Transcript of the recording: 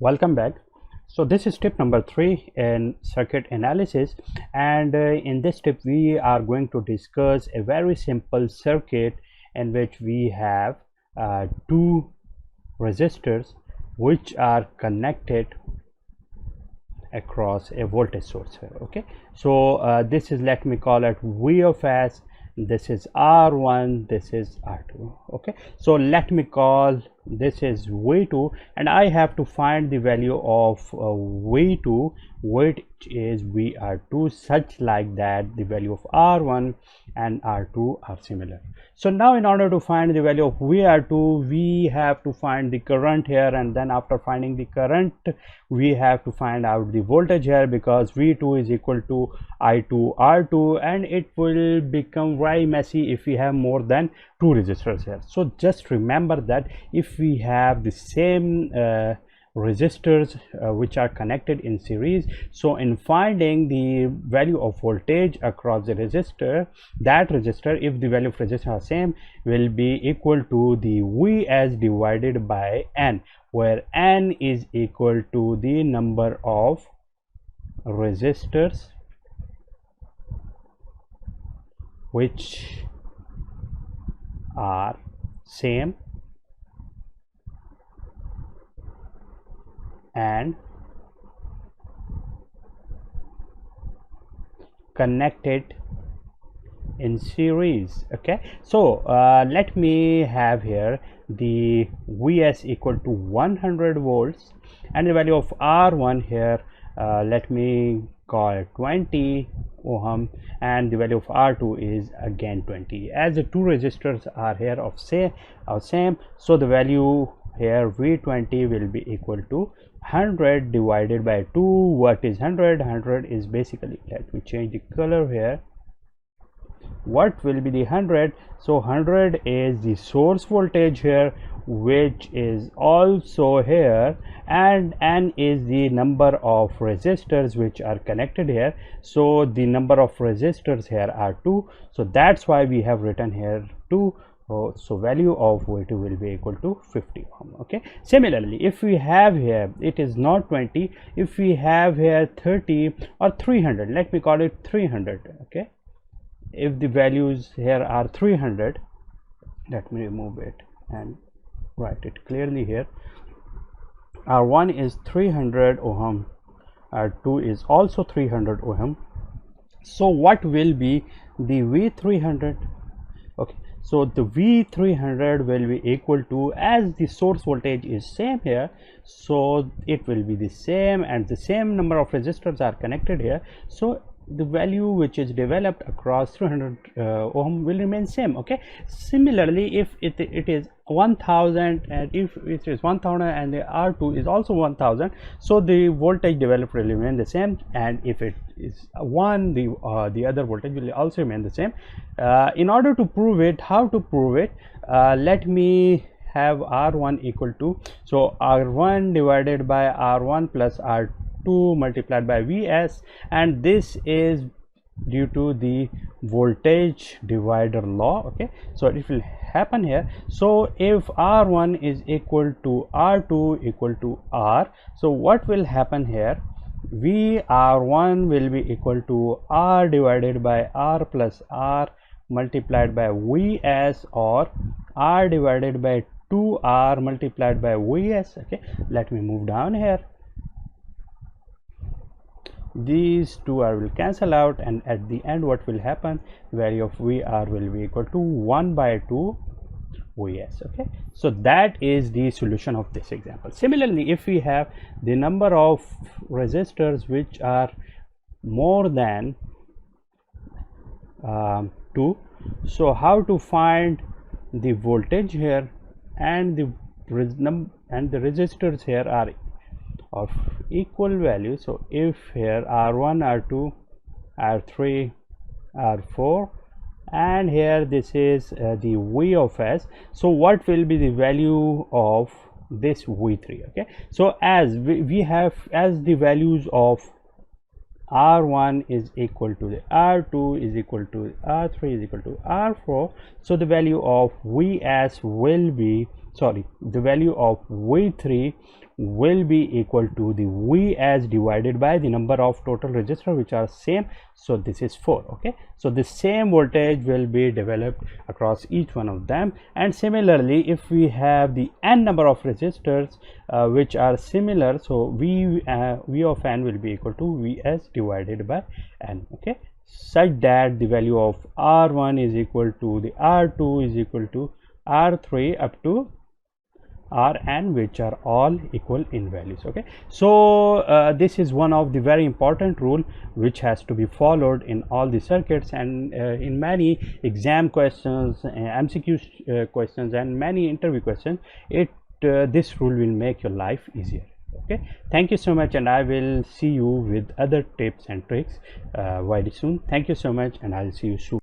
Welcome back. So this is tip number 3 in circuit analysis, and in this tip we are going to discuss a very simple circuit in which we have two resistors which are connected across a voltage source here. Okay, so this is, let me call it V of S, this is R1, this is R2. Okay, so let me call this is V2, and I have to find the value of V2, which is VR2, such like that the value of R1 and R2 are similar. So now in order to find the value of VR2, we have to find the current here, and then after finding the current we have to find out the voltage here, because V2 is equal to I2 R2, and it will become very messy if we have more than two resistors here. So just remember that if we have the same resistors which are connected in series, so in finding the value of voltage across the resistor, that resistor, if the value of resistors are same, will be equal to the Vs divided by N, where N is equal to the number of resistors which are same and connected in series. Okay, so let me have here the Vs equal to 100 volts, and the value of R1 here, let me call it 20 ohm, and the value of R2 is again 20. As the two resistors are here of same, so the value here V20 will be equal to 100 divided by 2. What is 100? 100 is basically, let me change the color here. What will be the 100? So 100 is the source voltage here, which is also here, and N is the number of resistors which are connected here. So the number of resistors here are 2, so that's why we have written here 2. So value of V2 will be equal to 50 ohm. Okay, similarly if we have here, it is not 20, if we have here 30 or 300, let me call it 300. Okay, if the values here are 300, let me remove it and write it clearly here. R1 is 300 ohm, R2 is also 300 ohm. So what will be the V300? Okay, so the V300 will be equal to, as the source voltage is same here, so it will be the same, and the same number of resistors are connected here, so the value which is developed across 300 ohm will remain same. Okay, similarly if it is 1000, and if it is 1000 and the R2 is also 1000, so the voltage developed will remain the same, and if it is 1, the other voltage will also remain the same. In order to prove it, how to prove it, let me have R1 equal to, so R1 divided by R1 plus R2 multiplied by Vs, and this is due to the voltage divider law. Okay, so it will happen here. So if R1 is equal to R2 equal to R, so what will happen here, VR1 will be equal to R divided by R plus R multiplied by Vs, or R divided by 2R multiplied by Vs. Okay, let me move down here. These two will cancel out, and at the end what will happen, value of VR will be equal to 1 by 2 Vs. Okay, so that is the solution of this example. Similarly, if we have the number of resistors which are more than 2, so how to find the voltage here, and the resistors here are of equal value. So if here R1, R2, R3, R4, and here this is the V of S, so what will be the value of this V3? Okay, so as we have, as the values of R1 is equal to the R2 is equal to R3 is equal to R4, so the value of Vs will be sorry, the value of v3 will be equal to the vs divided by the number of total resistors which are same. So this is 4. Okay, so the same voltage will be developed across each one of them. And similarly, if we have the n number of resistors which are similar, so v of n will be equal to vs divided by n. Okay, such that the value of r1 is equal to the r2 is equal to r3 up to rn, which are all equal in values. Okay, so this is one of the very important rule which has to be followed in all the circuits, and in many exam questions, MCQ questions, and many interview questions, this rule will make your life easier. Okay, thank you so much, and I will see you with other tips and tricks very soon. Thank you so much, and I'll see you soon.